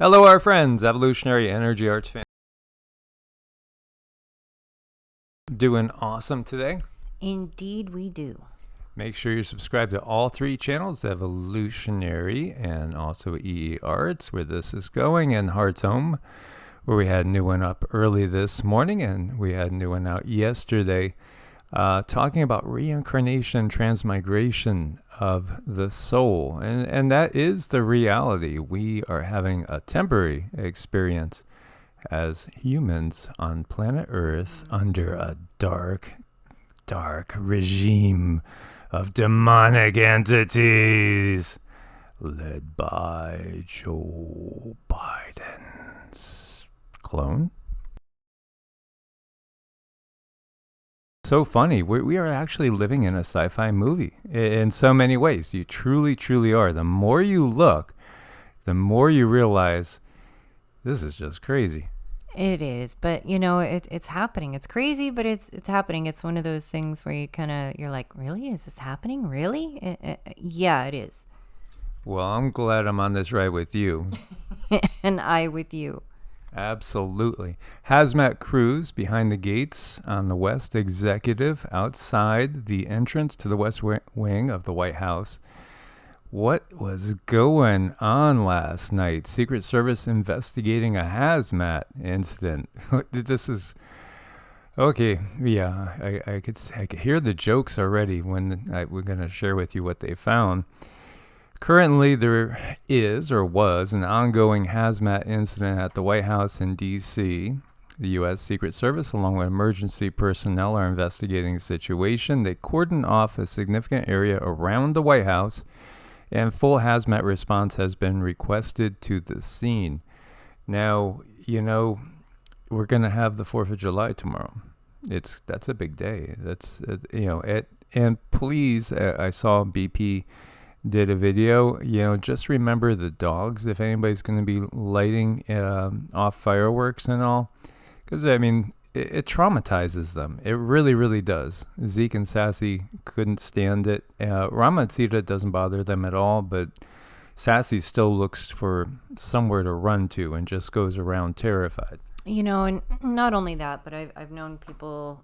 Hello, our friends, Evolutionary Energy Arts fans. Doing awesome today. Indeed, we do. Make sure you're subscribed to all three channels, Evolutionary and also EEARTS, where this is going, and Heart's Home, where we had a new one up early this morning, and we had a new one out yesterday, talking about reincarnation, transmigration of the soul. And that is the reality. We are having a temporary experience as humans on planet Earth under a dark regime of demonic entities led by Joe Biden's clone. So funny. We are actually living in a sci-fi movie in so many ways. You truly are. The more you look, the more you realize this is just crazy. It is, but it's happening. It's crazy, but it's happening. It's one of those things where you're like, really? Is this happening? Really? Yeah, it is. Well, I'm glad I'm on this ride with you. And I with you. Absolutely. Hazmat crews behind the gates on the West Executive outside the entrance to the West Wing of the White House. What was going on last night? Secret Service investigating a hazmat incident. This is okay. Yeah, I could hear the jokes already when we're going to share with you what they found. Currently, there is or was an ongoing hazmat incident at the White House in D.C. The U.S. Secret Service, along with emergency personnel, are investigating the situation. They cordoned off a significant area around the White House, and full hazmat response has been requested to the scene. Now, we're going to have the 4th of July tomorrow. That's a big day. And please, I saw BP did a video, just remember the dogs if anybody's going to be lighting off fireworks and all, because it traumatizes them. It really does. Zeke and Sassy couldn't stand it. Rama and Sita doesn't bother them at all, but Sassy still looks for somewhere to run to and just goes around terrified. And not only that, but I've known people,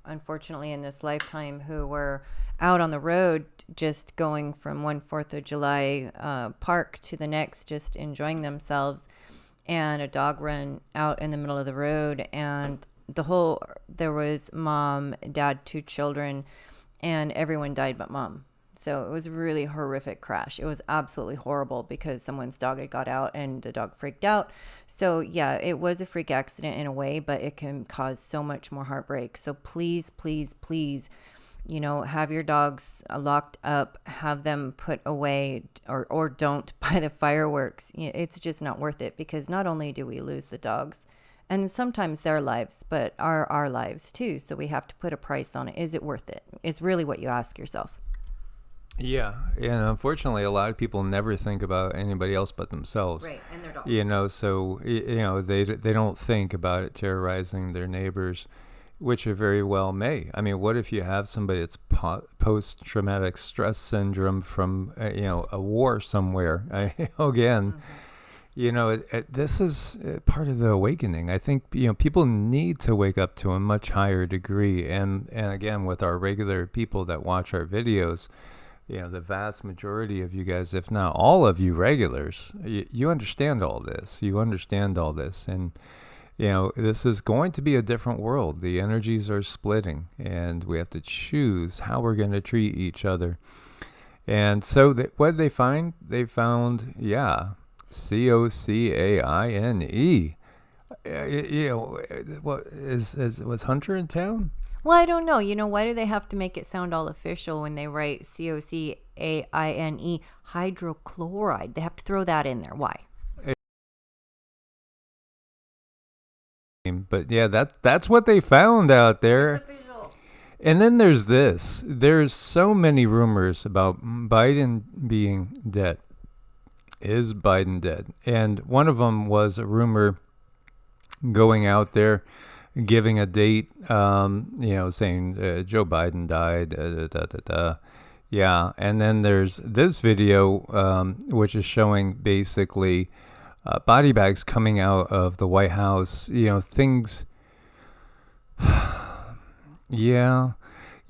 unfortunately, in this lifetime who were out on the road just going from one 4th of July park to the next, just enjoying themselves, and a dog ran out in the middle of the road, and there was mom, dad, 2 children, and everyone died but mom. So it was a really horrific crash. It was absolutely horrible because someone's dog had got out and the dog freaked out. So yeah, it was a freak accident in a way, but it can cause so much more heartbreak. So please, have your dogs locked up, have them put away, or don't buy the fireworks. It's just not worth it, because not only do we lose the dogs, and sometimes their lives, but our lives too. So we have to put a price on it. Is it worth it? Is really what you ask yourself. Yeah, and unfortunately, a lot of people never think about anybody else but themselves. Right, and their dog. So they don't think about it terrorizing their neighbors, which it very well may. What if you have somebody that's post-traumatic stress syndrome from a war somewhere? Again, this is part of the awakening. I think people need to wake up to a much higher degree, and again, with our regular people that watch our videos. The vast majority of you guys, if not all of you regulars, you understand all this. And, this is going to be a different world. The energies are splitting, and we have to choose how we're going to treat each other. And so what did they find? They found, COCAINE. Was Hunter in town? Well, I don't know. Why do they have to make it sound all official when they write COCAINE hydrochloride? They have to throw that in there. Why? But yeah, that's what they found out there. And then there's this. There's so many rumors about Biden being dead. Is Biden dead? And one of them was a rumor going out there, giving a date, saying Joe Biden died, Yeah, and then there's this video, which is showing basically body bags coming out of the White House, things. Yeah,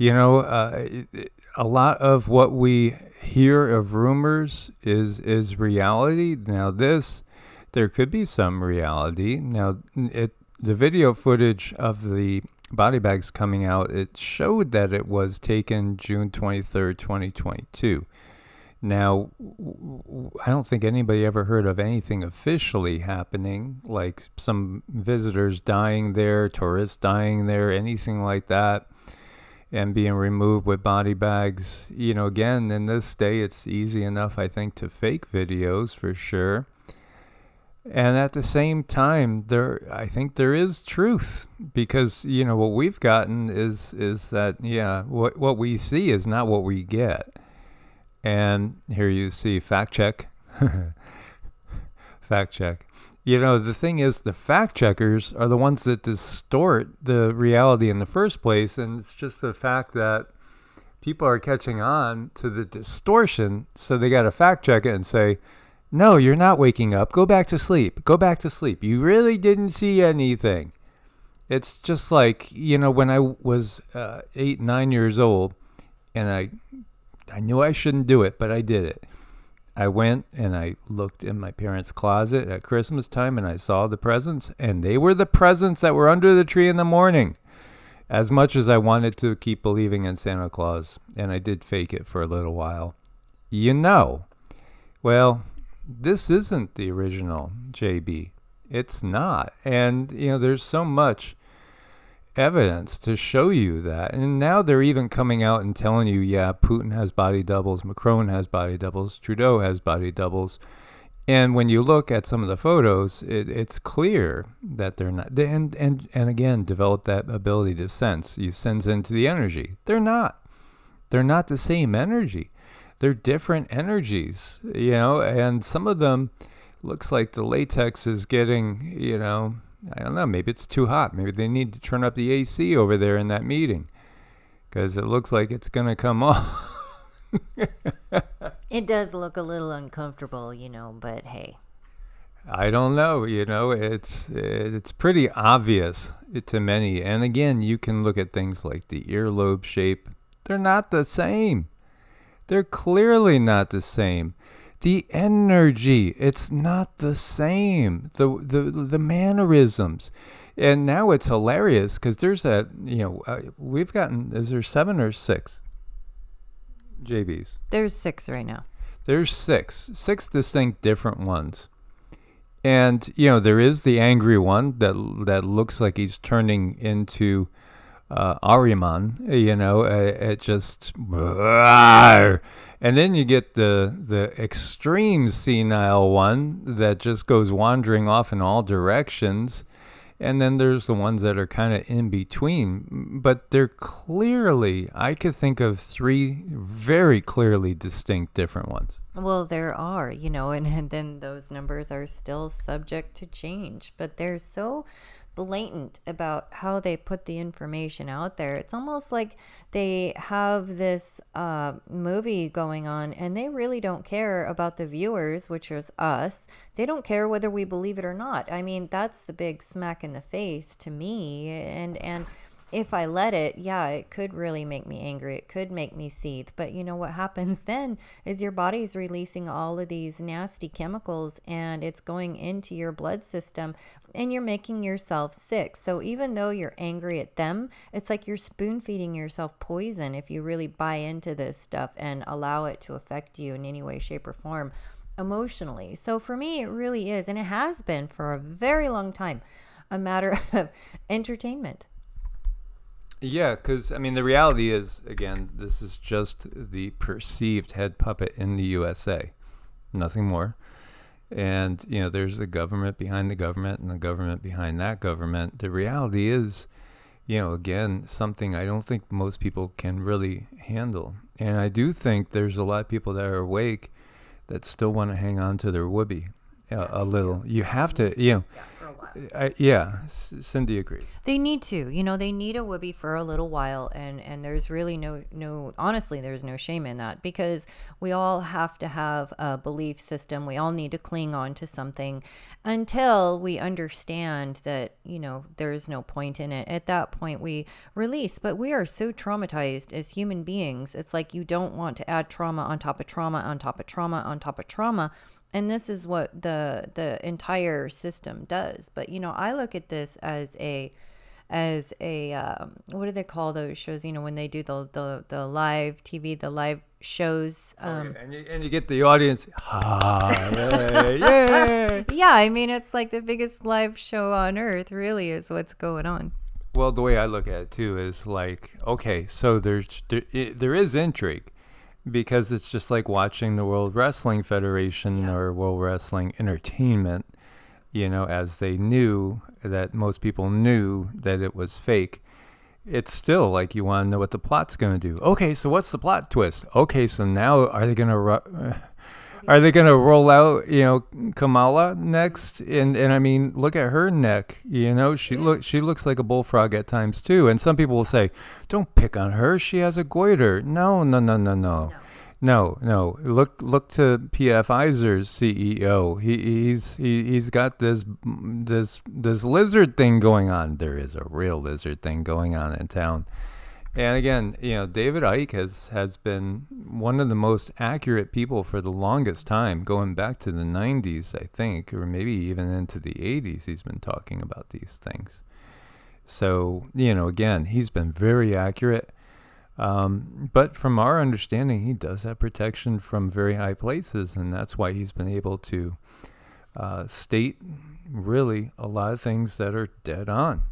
a lot of what we hear of rumors is reality. Now there could be some reality. Now the video footage of the body bags coming out, it showed that it was taken June 23rd, 2022. Now, I don't think anybody ever heard of anything officially happening, like some visitors dying there, tourists dying there, anything like that, and being removed with body bags. Again, in this day, it's easy enough, I think, to fake videos for sure. And at the same time, I think there is truth, because what we've gotten is that what we see is not what we get. And here you see fact check. Fact check. The thing is, the fact checkers are the ones that distort the reality in the first place, and it's just the fact that people are catching on to the distortion, so they got to fact check it and say, no, you're not waking up. Go back to sleep. Go back to sleep. You really didn't see anything. It's just like, when I was 8, 9 years old, and I knew I shouldn't do it, but I did it. I went and I looked in my parents' closet at Christmas time, and I saw the presents, and they were the presents that were under the tree in the morning. As much as I wanted to keep believing in Santa Claus, and I did fake it for a little while. Well, this isn't the original JB. It's not. And, there's so much evidence to show you that. And now they're even coming out and telling you, yeah, Putin has body doubles, Macron has body doubles, Trudeau has body doubles. And when you look at some of the photos, it's clear that they're not. And again, develop that ability to sense. You sense into the energy. They're not. They're not the same energy. They're different energies, and some of them looks like the latex is getting, I don't know, maybe it's too hot. Maybe they need to turn up the AC over there in that meeting, because it looks like it's going to come off. It does look a little uncomfortable, but hey. I don't know, it's pretty obvious to many. And again, you can look at things like the earlobe shape. They're not the same. They're clearly not the same. The energy, it's not the same. The mannerisms. And now it's hilarious, because there's that, we've gotten, is there 7 or 6 JBs? There's 6 right now. There's 6 distinct different ones. And, there is the angry one that looks like he's turning into Ahriman, it just, and then you get the extreme senile one that just goes wandering off in all directions, and then there's the ones that are kind of in between. But they're clearly, I could think of 3 very clearly distinct different ones. Well, there are, and then those numbers are still subject to change, but they're so blatant about how they put the information out there. It's almost like they have this movie going on, and they really don't care about the viewers, which is us. They don't care whether we believe it or not. I mean, that's the big smack in the face to me. And if I let it, it could really make me angry. It could make me seethe. But what happens then is your body's releasing all of these nasty chemicals, and it's going into your blood system, and you're making yourself sick. So even though you're angry at them, it's like you're spoon feeding yourself poison if you really buy into this stuff and allow it to affect you in any way, shape, or form emotionally. So for me, it really is, and it has been for a very long time, a matter of entertainment. Yeah, because, the reality is, again, this is just the perceived head puppet in the USA. Nothing more. And, there's the government behind the government and the government behind that government. The reality is, again, something I don't think most people can really handle. And I do think there's a lot of people that are awake that still want to hang on to their whoopee a little. You have to, Cindy agreed. They need to, they need a whoopee for a little while, and there's really no honestly, there's no shame in that, because we all have to have a belief system. We all need to cling on to something until we understand that, there's no point in it. At that point, we release. But we are so traumatized as human beings. It's like you don't want to add trauma on top of trauma on top of trauma on top of trauma. And this is what the entire system does. But I look at this as a what do they call those shows? When they do the live TV, the live shows. And you get the audience. Yay! Yeah, I mean, it's like the biggest live show on earth. Really, is what's going on. Well, the way I look at it too is like, okay, so there is intrigue. Because it's just like watching the World Wrestling Federation or World Wrestling Entertainment, as they knew that most people knew that it was fake. It's still like you want to know what the plot's going to do. Okay, so what's the plot twist? Okay, so now are they going to roll out, Kamala next? And I mean, look at her neck. She looks like a bullfrog at times too. And some people will say, "Don't pick on her. She has a goiter." No. No. Look to P.F. Iser's CEO. He's got this lizard thing going on. There is a real lizard thing going on in town. And again, David Icke has been one of the most accurate people for the longest time, going back to the 90s, I think, or maybe even into the 80s. He's been talking about these things. So, again, he's been very accurate. But from our understanding, he does have protection from very high places, and that's why he's been able to state really a lot of things that are dead on.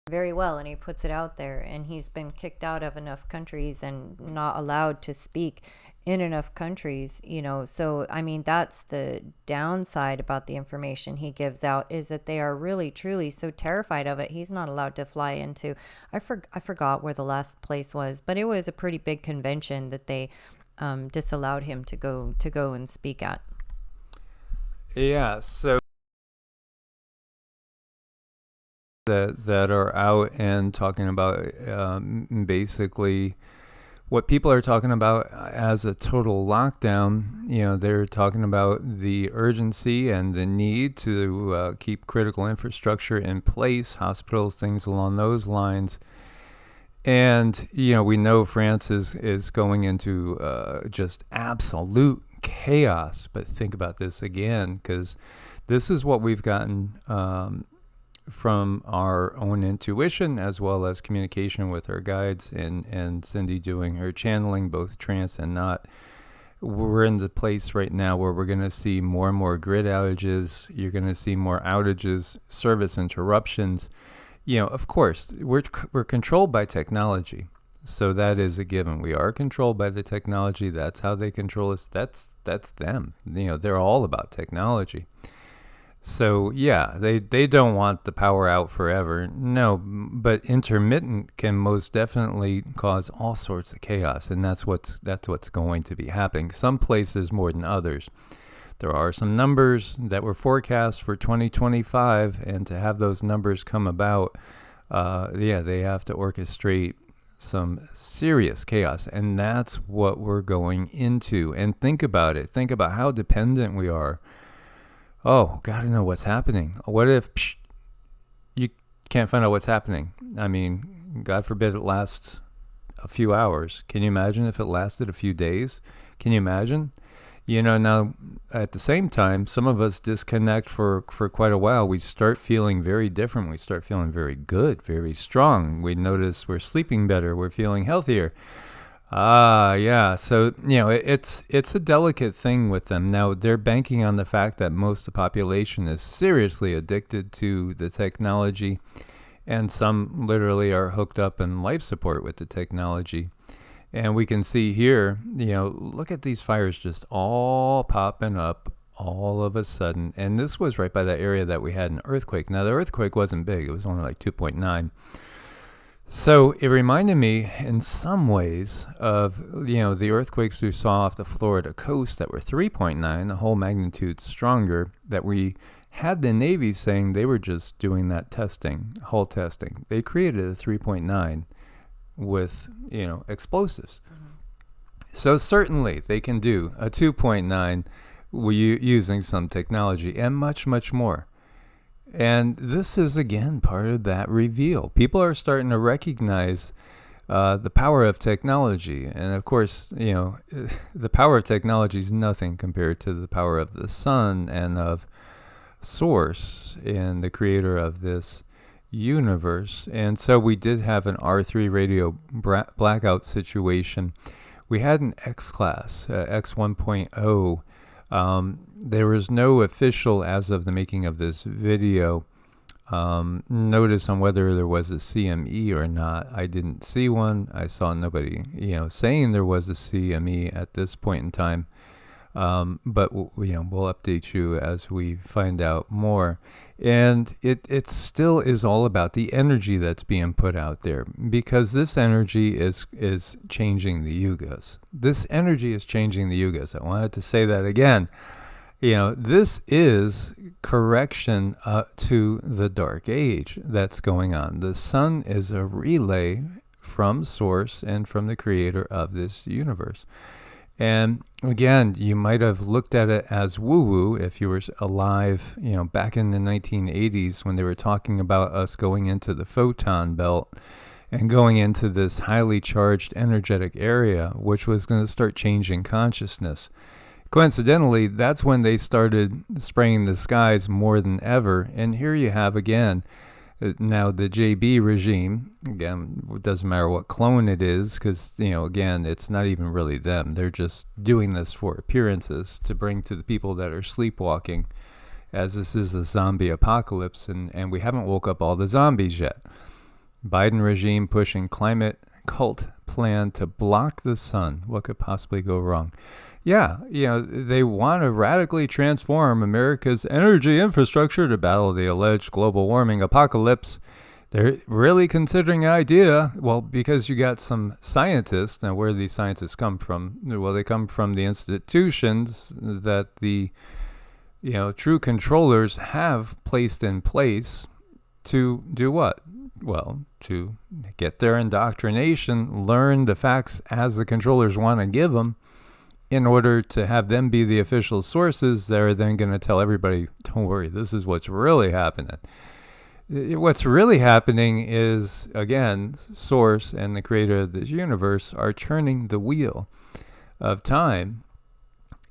Very well, and he puts it out there, and he's been kicked out of enough countries and not allowed to speak in enough countries, so I mean, that's the downside about the information he gives out, is that they are really truly so terrified of it. He's not allowed to fly into, I forgot where the last place was, but it was a pretty big convention that they disallowed him to go and speak at. Yeah, so that are out and talking about basically what people are talking about as a total lockdown. They're talking about the urgency and the need to keep critical infrastructure in place, hospitals, things along those lines. And, we know France is going into just absolute chaos. But think about this again, because this is what we've gotten from our own intuition, as well as communication with our guides, and Cindy doing her channeling, both trance and not. We're in the place right now where we're going to see more and more grid outages. You're going to see more outages, service interruptions. Of course, we're controlled by technology. So that is a given. We are controlled by the technology. That's how they control us. That's them. They're all about technology. So, yeah, they don't want the power out forever. No, but intermittent can most definitely cause all sorts of chaos, and that's what's going to be happening. Some places more than others. There are some numbers that were forecast for 2025, and to have those numbers come about, they have to orchestrate some serious chaos, and that's what we're going into. And think about it. Think about how dependent we are. Oh, gotta know what's happening. What if you can't find out what's happening? I mean, God forbid it lasts a few hours. Can you imagine if it lasted a few days? Can you imagine? Now, at the same time, some of us disconnect for quite a while. We start feeling very different. We start feeling very good, very strong. We notice we're sleeping better. We're feeling healthier. Yeah. So, it's a delicate thing with them. Now, they're banking on the fact that most of the population is seriously addicted to the technology, and some literally are hooked up in life support with the technology. And we can see here, look at these fires just all popping up all of a sudden. And this was right by that area that we had an earthquake. Now, the earthquake wasn't big. It was only like 2.9. So it reminded me in some ways of, the earthquakes we saw off the Florida coast that were 3.9, a whole magnitude stronger, that we had the Navy saying they were just doing that testing, hull testing. They created a 3.9 with, explosives. So certainly they can do a 2.9 using some technology and much, much more. And this is, again, part of that reveal. People are starting to recognize the power of technology. And of course, the power of technology is nothing compared to the power of the sun and of Source and the creator of this universe. And so we did have an R3 radio blackout situation. We had an X class, X 1.0. There was no official, as of the making of this video, notice on whether there was a CME or not. I didn't see one. I saw nobody, saying there was a CME at this point in time. But we'll update you as we find out more. And it still is all about the energy that's being put out there, because this energy is changing the yugas. This energy is changing the yugas. I wanted to say that again. This is correction to the dark age that's going on. The sun is a relay from Source and from the creator of this universe. And again, you might have looked at it as woo-woo if you were alive, back in the 1980s when they were talking about us going into the photon belt and going into this highly charged energetic area, which was going to start changing consciousness. Coincidentally, that's when they started spraying the skies more than ever. And here you have again, now the JB regime, again, it doesn't matter what clone it is, because, again, it's not even really them. They're just doing this for appearances to bring to the people that are sleepwalking, as this is a zombie apocalypse, and we haven't woke up all the zombies yet. Biden regime pushing climate cult plan to block the sun. What could possibly go wrong? Yeah, they want to radically transform America's energy infrastructure to battle the alleged global warming apocalypse. They're really considering an idea, well, because you got some scientists. Now, where do these scientists come from? Well, they come from the institutions that the, true controllers have placed in place to do what? Well, to get their indoctrination, learn the facts as the controllers want to give them, in order to have them be the official sources that are then going to tell everybody, don't worry, this is what's really happening. What's really happening is, again, Source and the creator of this universe are turning the wheel of time,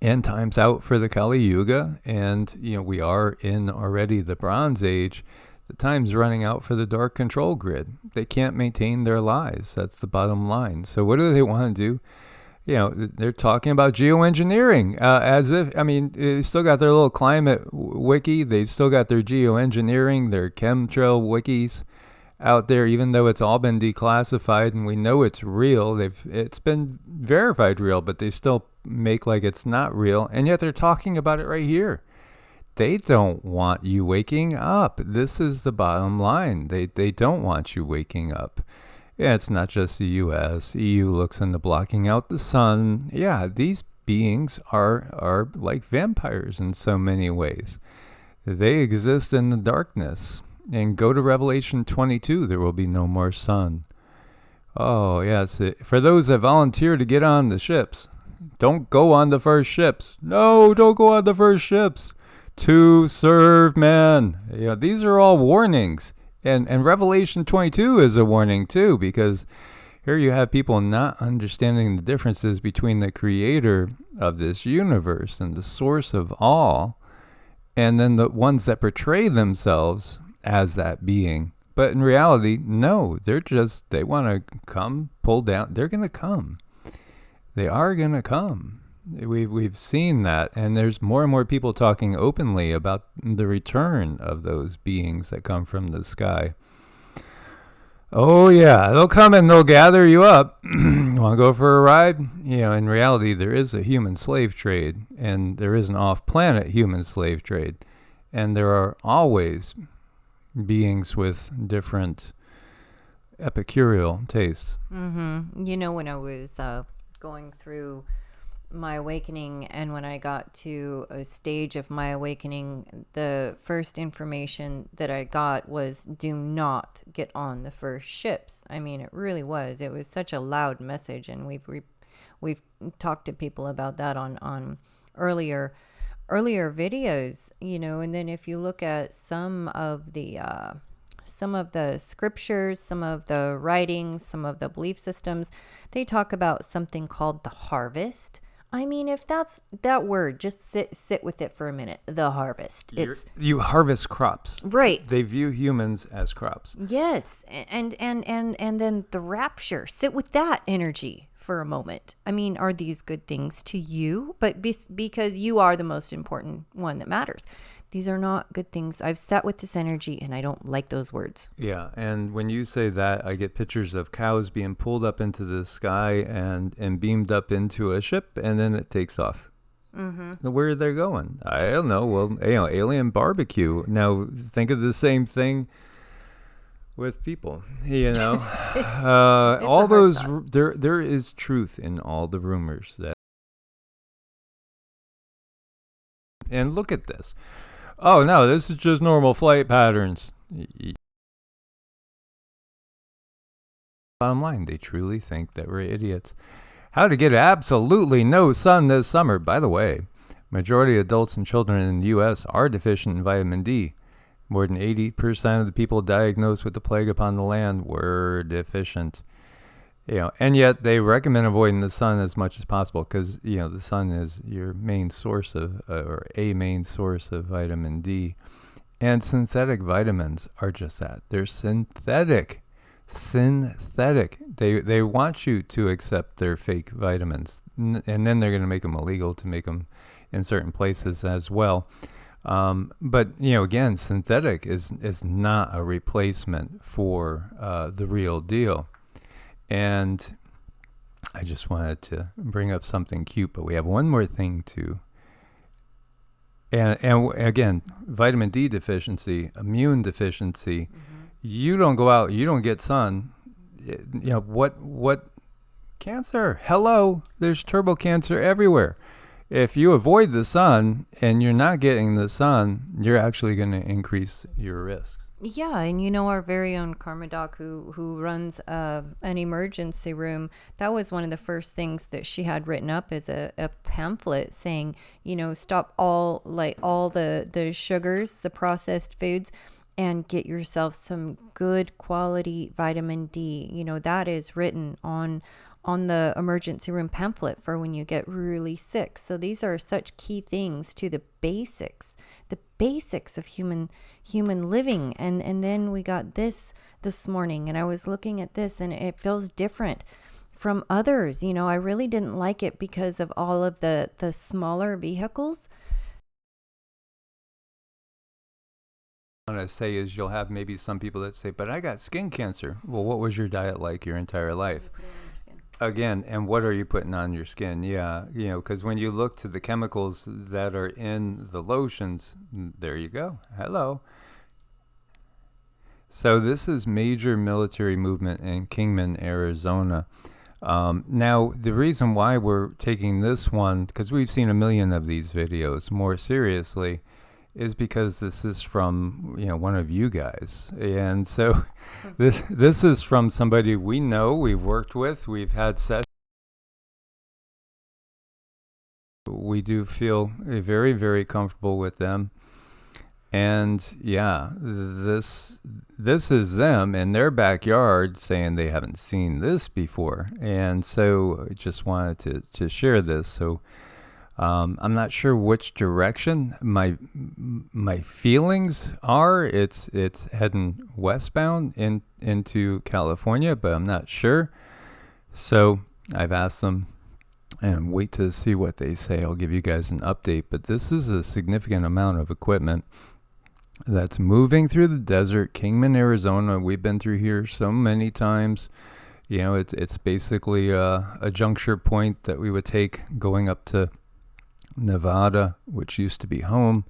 and time's out for the Kali Yuga, and, we are in already the Bronze Age. The time's running out for the dark control grid. They can't maintain their lies. That's the bottom line. So what do they want to do? They're talking about geoengineering, as if, they still got their little climate wiki. They still got their geoengineering, their chemtrail wikis out there, even though it's all been declassified and we know it's real. It's been verified real, but they still make like it's not real. And yet they're talking about it right here. They don't want you waking up. This is the bottom line. They don't want you waking up. Yeah, it's not just the U.S. EU looks into blocking out the sun. Yeah, these beings are like vampires in so many ways. They exist in the darkness. And go to Revelation 22, there will be no more sun. Oh, yes. For those that volunteer to get on the ships, don't go on the first ships. No, don't go on the first ships. To serve man. These are all warnings. And Revelation 22 is a warning too, because here you have people not understanding the differences between the creator of this universe and the source of all, and then the ones that portray themselves as that being. But in reality, no, they want to come, pull down. They're going to come. They are going to come. We've seen that, and there's more and more people talking openly about the return of those beings that come from the sky. Oh yeah, they'll come and they'll gather you up. Want to go for a ride? In reality, there is a human slave trade, and there is an off-planet human slave trade, and there are always beings with different epicureal taste. You know, when I was going through my awakening, and when I got to a stage of my awakening, the first information that I got was, do not get on the first ships. I mean, it really was. It was such a loud message, and we've talked to people about that on earlier videos, you know. And then if you look at some of the scriptures, some of the writings, some of the belief systems, they talk about something called the harvest. I mean, if that's that word, just sit with it for a minute. The harvest. You harvest crops. Right. They view humans as crops. Yes. And then the rapture. Sit with that energy for a moment. I mean, are these good things to you? But because you are the most important one that matters. These are not good things. I've sat with this energy, and I don't like those words. Yeah, and when you say that, I get pictures of cows being pulled up into the sky and beamed up into a ship, and then it takes off. Where are they going? I don't know. Well, alien barbecue. Now, think of the same thing with people. You know, all those. There is truth in all the rumors that. And look at this. Oh, no, this is just normal flight patterns. Bottom line, they truly think that we're idiots. How to get absolutely no sun this summer. By the way, majority of adults and children in the U.S. are deficient in vitamin D. More than 80% of the people diagnosed with the plague upon the land were deficient. You know, and yet they recommend avoiding the sun as much as possible because, you know, the sun is your main source of, or a main source of vitamin D. And synthetic vitamins are just that. They're synthetic. They want you to accept their fake vitamins. And then they're going to make them illegal to make them in certain places as well. But, you know, again, synthetic is not a replacement for the real deal. And I just wanted to bring up something cute, but we have one more thing too. And again, vitamin D deficiency, immune deficiency. You don't go out, you don't get sun. You know, what cancer? Hello, there's turbo cancer everywhere. If you avoid the sun and you're not getting the sun, you're actually going to increase your risks. Yeah, and you know, our very own Karma Doc, who runs an emergency room, that was one of the first things that she had written up as a pamphlet saying, you know, stop all the sugars, the processed foods, and get yourself some good quality vitamin D. You know, that is written on the emergency room pamphlet for when you get really sick. So these are such key things to the basics of human living. And then we got this morning, and I was looking at this, and it feels different from others. You know, I really didn't like it because of all of the smaller vehicles. What I want to say is you'll have maybe some people that say, but I got skin cancer. Well, what was your diet like your entire life? Again, and what are you putting on your skin? Yeah, you know, because when you look to the chemicals that are in the lotions, there you go. Hello. So this is major military movement in Kingman, Arizona. Now, the reason why we're taking this one, because we've seen a million of these videos more seriously, is because this is from, you know, one of you guys. And so this is from somebody we know, we've worked with, we've had sessions. We do feel very, very comfortable with them. And yeah, this is them in their backyard saying they haven't seen this before. And so I just wanted to share this. So I'm not sure which direction my feelings are. It's heading westbound into California, but I'm not sure. So I've asked them, and wait to see what they say. I'll give you guys an update. But this is a significant amount of equipment that's moving through the desert. Kingman, Arizona. We've been through here so many times. You know, it's basically a juncture point that we would take going up to Nevada, which used to be home,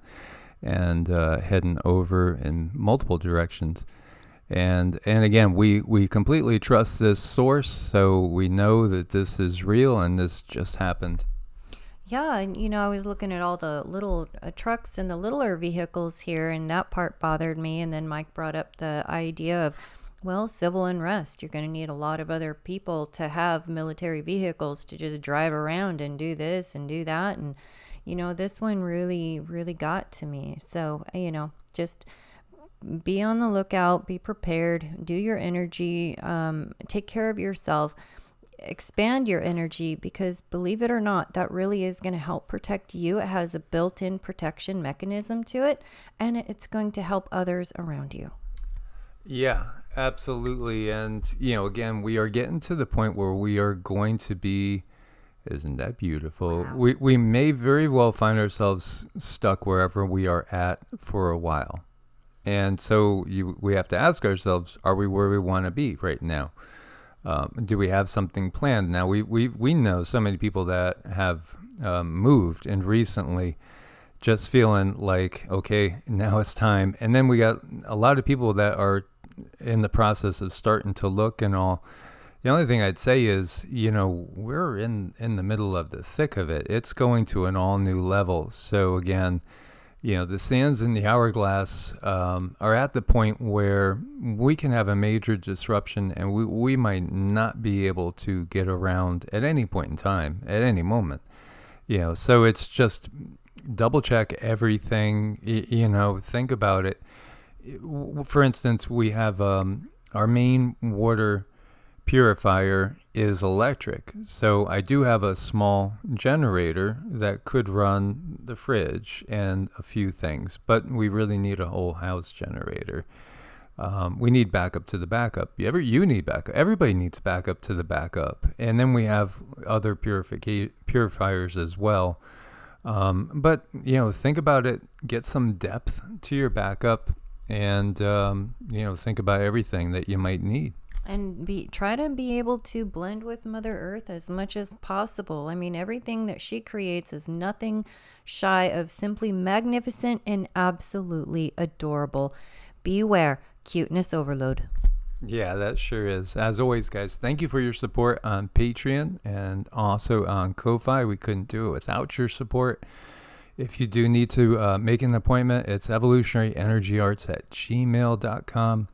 and heading over in multiple directions. And again, we completely trust this source, so we know that this is real and this just happened. Yeah, and I was looking at all the little trucks and the littler vehicles here, and that part bothered me. And then Mike brought up the idea of, well, civil unrest. You're going to need a lot of other people to have military vehicles to just drive around and do this and do that. And, this one really, really got to me. So, just be on the lookout, be prepared, do your energy, take care of yourself, expand your energy, because believe it or not, that really is going to help protect you. It has a built-in protection mechanism to it, and it's going to help others around you. Yeah, absolutely. And, again, we are getting to the point where we are going to be, isn't that beautiful? Wow. We may very well find ourselves stuck wherever we are at for a while. And so we have to ask ourselves, are we where we want to be right now? Do we have something planned? Now, we know so many people that have moved and recently just feeling like, okay, now it's time. And then we got a lot of people that are in the process of starting to look and all. The only thing I'd say is, we're in the middle of the thick of it. It's going to an all new level. So again, the sands in the hourglass are at the point where we can have a major disruption, and we might not be able to get around at any point in time, at any moment. So it's just double check everything, think about it. For instance, we have our main water purifier is electric. So I do have a small generator that could run the fridge and a few things, but we really need a whole house generator. We need backup to the backup. You need backup. Everybody needs backup to the backup. And then we have other purifiers as well. But, think about it. Get some depth to your backup and, think about everything that you might need. And try to be able to blend with Mother Earth as much as possible. I mean, everything that she creates is nothing shy of simply magnificent and absolutely adorable. Beware, cuteness overload. Yeah, that sure is. As always, guys, thank you for your support on Patreon and also on Ko-Fi. We couldn't do it without your support. If you do need to make an appointment, it's evolutionaryenergyarts@gmail.com.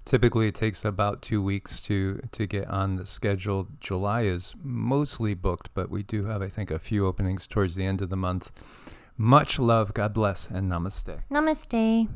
Typically, it takes about 2 weeks to get on the schedule. July is mostly booked, but we do have, I think, a few openings towards the end of the month. Much love, God bless, and namaste. Namaste.